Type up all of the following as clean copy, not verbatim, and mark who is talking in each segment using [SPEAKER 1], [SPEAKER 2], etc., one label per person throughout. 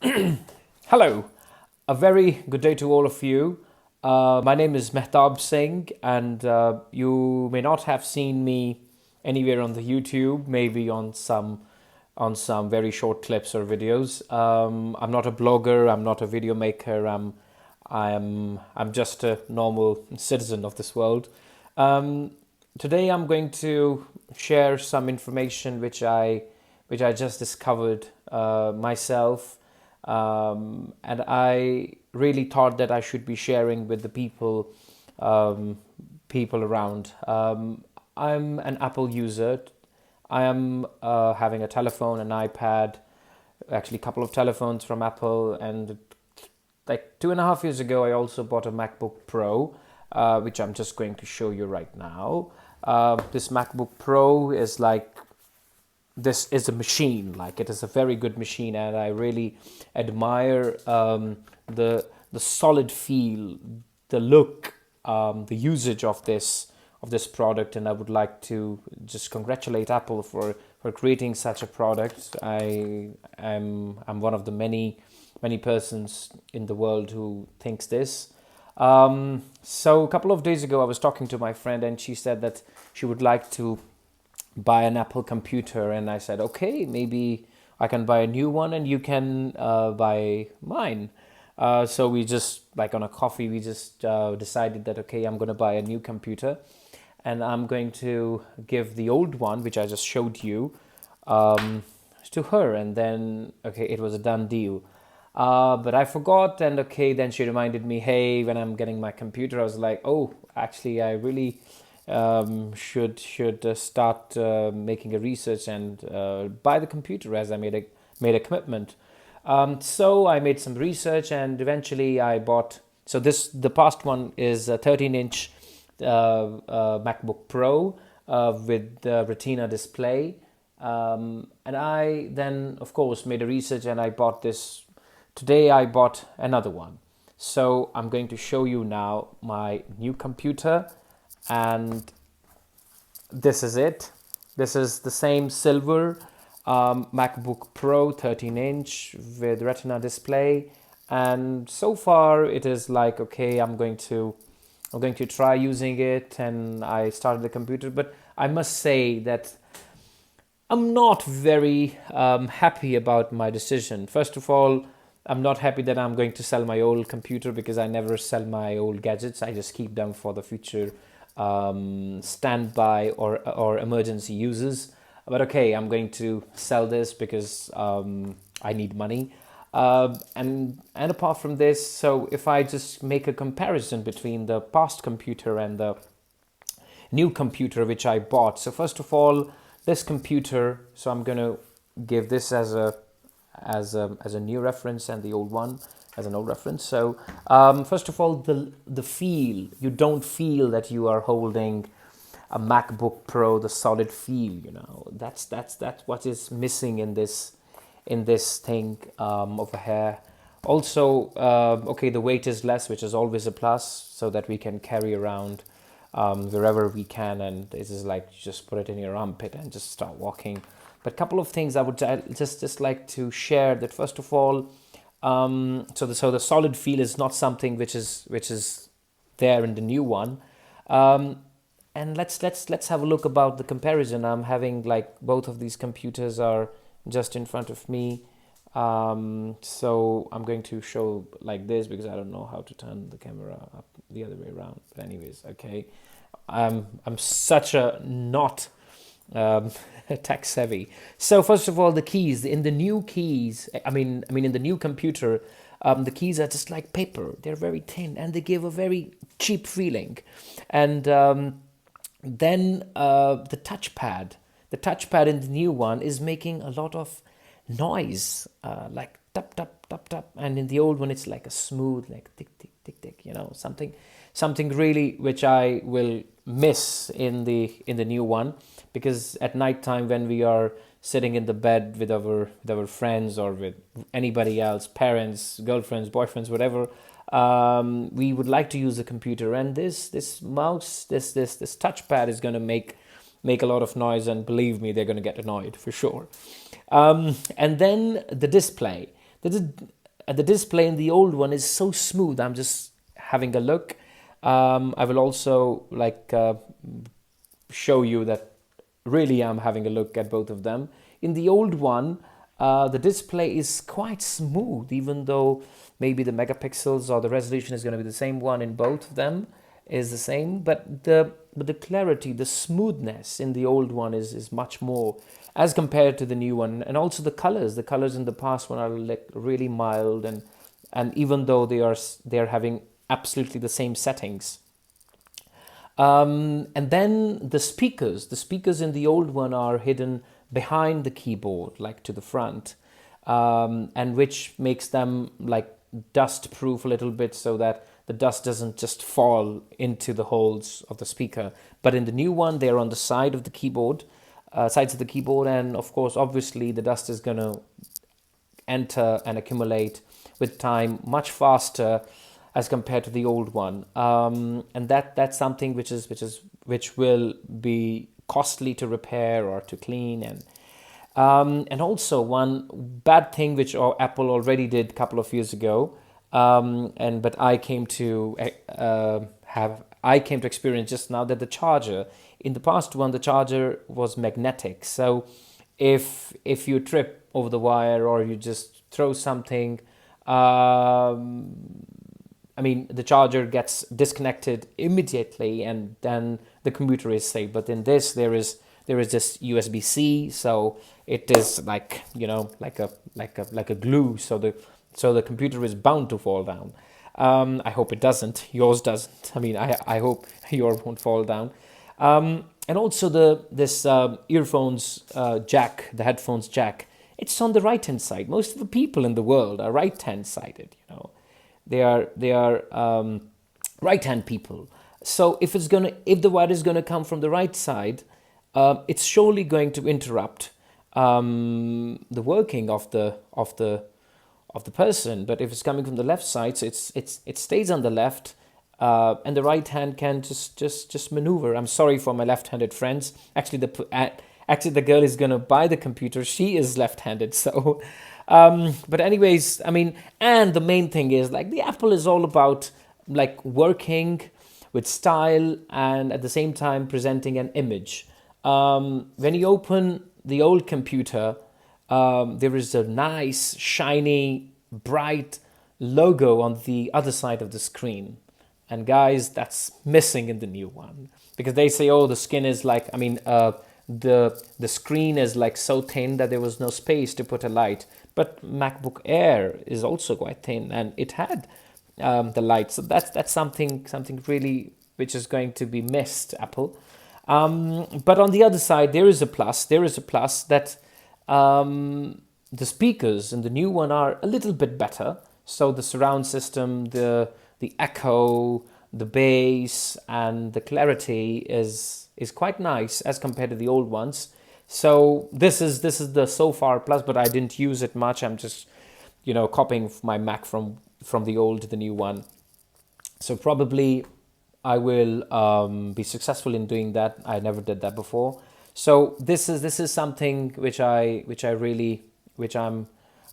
[SPEAKER 1] Hello, a very good day to all of you. My name is Mehtab Singh, and you may not have seen me anywhere on the YouTube, maybe on some very short clips or videos. I'm not a blogger. I'm not a video maker. I'm just a normal citizen of this world. Um, Today, I'm going to share some information which I just discovered myself, and I really thought that I should be sharing with the um, people around. I'm an Apple user. I am having a telephone, an iPad, actually a couple of telephones from Apple, and like 2.5 years ago, I also bought a MacBook Pro, which I'm just going to show you right now. This MacBook Pro is like this is a machine, like it is a very good machine, and I really admire the solid feel, the look, the usage of this product, and I would like to just congratulate Apple for creating such a product. I'm one of the many persons in the world who thinks this. So a couple of days ago, I was talking to my friend, and she said that she would like to buy an Apple computer, and I said, okay, maybe I can buy a new one, and you can buy mine. So we just like on a coffee, we just decided that okay, I'm going to buy a new computer, and I'm going to give the old one, which I just showed you, um, to her, and then okay, it was a done deal. But I forgot, and okay, then she reminded me, hey, when I'm getting my computer, I was like, oh, actually, I really should start making a research and buy the computer, as I made a commitment. So I made some research, and eventually I bought. So the past one is a 13-inch MacBook Pro with the Retina display, and I then, of course, made a research, and I bought this. Today I bought another one. So I'm going to show you now my new computer, and this is it. This is the same silver MacBook Pro 13-inch with Retina display, and so far it is like okay. I'm going to try using it, and I started the computer. But I must say that I'm not very happy about my decision. First of all, I'm not happy that I'm going to sell my old computer, because I never sell my old gadgets. I just keep them for the future standby or emergency uses. But okay, I'm going to sell this because I need money. And apart from this, so if I just make a comparison between the past computer and the new computer which I bought. So first of all, this computer. So I'm going to give this as a new reference, and the old one as an old reference. So first of all, the feel. You don't feel that you are holding a MacBook Pro. The solid feel. That's what is missing in this thing over here. Also, okay, the weight is less, which is always a plus, so that we can carry around wherever we can, and it is like you just put it in your armpit and just start walking. But a couple of things I would just like to share. That first of all, so the solid feel is not something which is there in the new one. And let's have a look about the comparison. I'm having like both of these computers are just in front of me. So I'm going to show like this, because I don't know how to turn the camera up the other way around. But anyways, okay, I'm such a not um, tech savvy. So first of all, the keys in the new keys. I mean in the new computer, the keys are just like paper. They're very thin, and they give a very cheap feeling. And then the touchpad in the new one is making a lot of noise, like tap tap tap tap, and in the old one it's like a smooth, like tick tick tick tick. Something really which I will miss in the new one, because at night time when we are sitting in the bed with our friends or with anybody else, parents, girlfriends, boyfriends, whatever, we would like to use the computer, and this mouse, this touchpad is going to make a lot of noise, and believe me, they're going to get annoyed for sure. And then the display. the display in the old one is so smooth. I'm just having a look. I will also show you that really I'm having a look at both of them. In the old one, the display is quite smooth, even though maybe the megapixels or the resolution is going to be the same one in both of them is the same, but the clarity, the smoothness in the old one is much more as compared to the new one. And also the colors in the past one are like really mild, and even though they are having absolutely the same settings. And then the speakers in the old one are hidden behind the keyboard, like to the front, and which makes them like dust proof a little bit, so that the dust doesn't just fall into the holes of the speaker. But in the new one, they're on the side of the keyboard, sides of the keyboard, and of course, obviously, the dust is gonna enter and accumulate with time much faster as compared to the old one, and that's something which will be costly to repair or to clean. And also one bad thing which Apple already did a couple of years ago, but I came to experience just now, that the charger in the past one, the charger was magnetic. So if you trip over the wire or you just throw something, the charger gets disconnected immediately, and then the computer is safe. But in this, there is just USB-C, so it is like a glue. So the computer is bound to fall down. I hope it doesn't. Yours doesn't. I hope yours won't fall down. And also this earphones jack, the headphones jack, it's on the right hand side. Most of the people in the world are right hand sided. They are right hand people. So if the wire is gonna come from the right side, it's surely going to interrupt the working of the person. But if it's coming from the left side, so it stays on the left, and the right hand can just maneuver. I'm sorry for my left-handed friends. Actually, the girl is gonna buy the computer. She is left-handed, so. But anyways, and the main thing is like the Apple is all about like working with style and at the same time presenting an image. When you open the old computer, there is a nice, shiny, bright logo on the other side of the screen. And guys, that's missing in the new one, because they say, oh, the skin is like, the screen is like so thin that there was no space to put a light. But MacBook Air is also quite thin, and it had the light. So that's something really which is going to be missed, Apple. But on the other side, there is a plus. There is a plus that the speakers in the new one are a little bit better. So the surround system, the echo, the bass, and the clarity is quite nice as compared to the old ones. So this is the so far plus, but I didn't use it much. I'm just copying my Mac from the old to the new one. So probably I will be successful in doing that. I never did that before. So this is something which I'm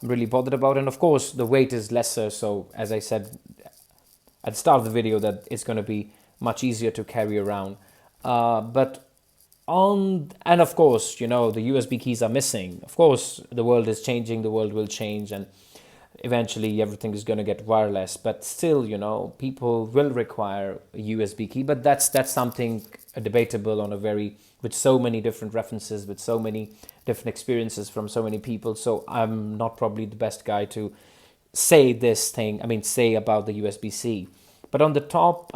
[SPEAKER 1] really bothered about. And of course the weight is lesser. So as I said at the start of the video, that it's going to be much easier to carry around. And of course, the USB keys are missing. Of course, the world is changing, the world will change, and eventually everything is going to get wireless. But still, people will require a USB key. But that's something debatable with so many different references, with so many different experiences from so many people. So I'm not probably the best guy to say about the USB-C. But on the top,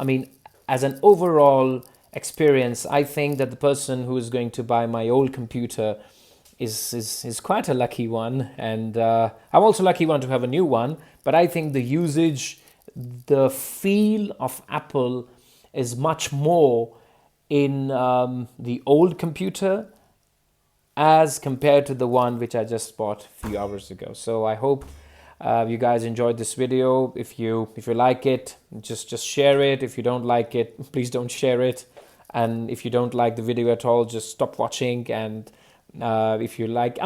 [SPEAKER 1] as an overall experience, I think that the person who is going to buy my old computer is quite a lucky one, and I'm also lucky one to have a new one. But I think the usage, the feel of Apple is much more in the old computer as compared to the one which I just bought a few hours ago. So I hope you guys enjoyed this video. If you like it, just share it. If you don't like it, please don't share it. And if you don't like the video at all, just stop watching. And if you like,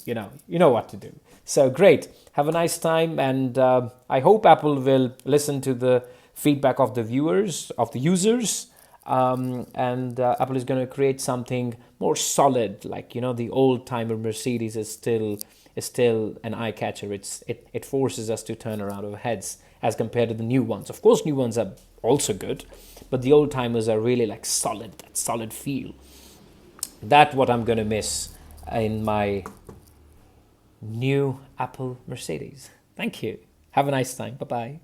[SPEAKER 1] you know what to do. So great. Have a nice time, and I hope Apple will listen to the feedback of the viewers, of the users, and Apple is going to create something more solid. Like, you know, the old timer Mercedes is still an eye catcher. It forces us to turn around our heads as compared to the new ones. Of course, new ones are also good, but the old timers are really like solid, that solid feel. That's what I'm going to miss in my new Apple Mercedes. Thank you. Have a nice time. Bye bye.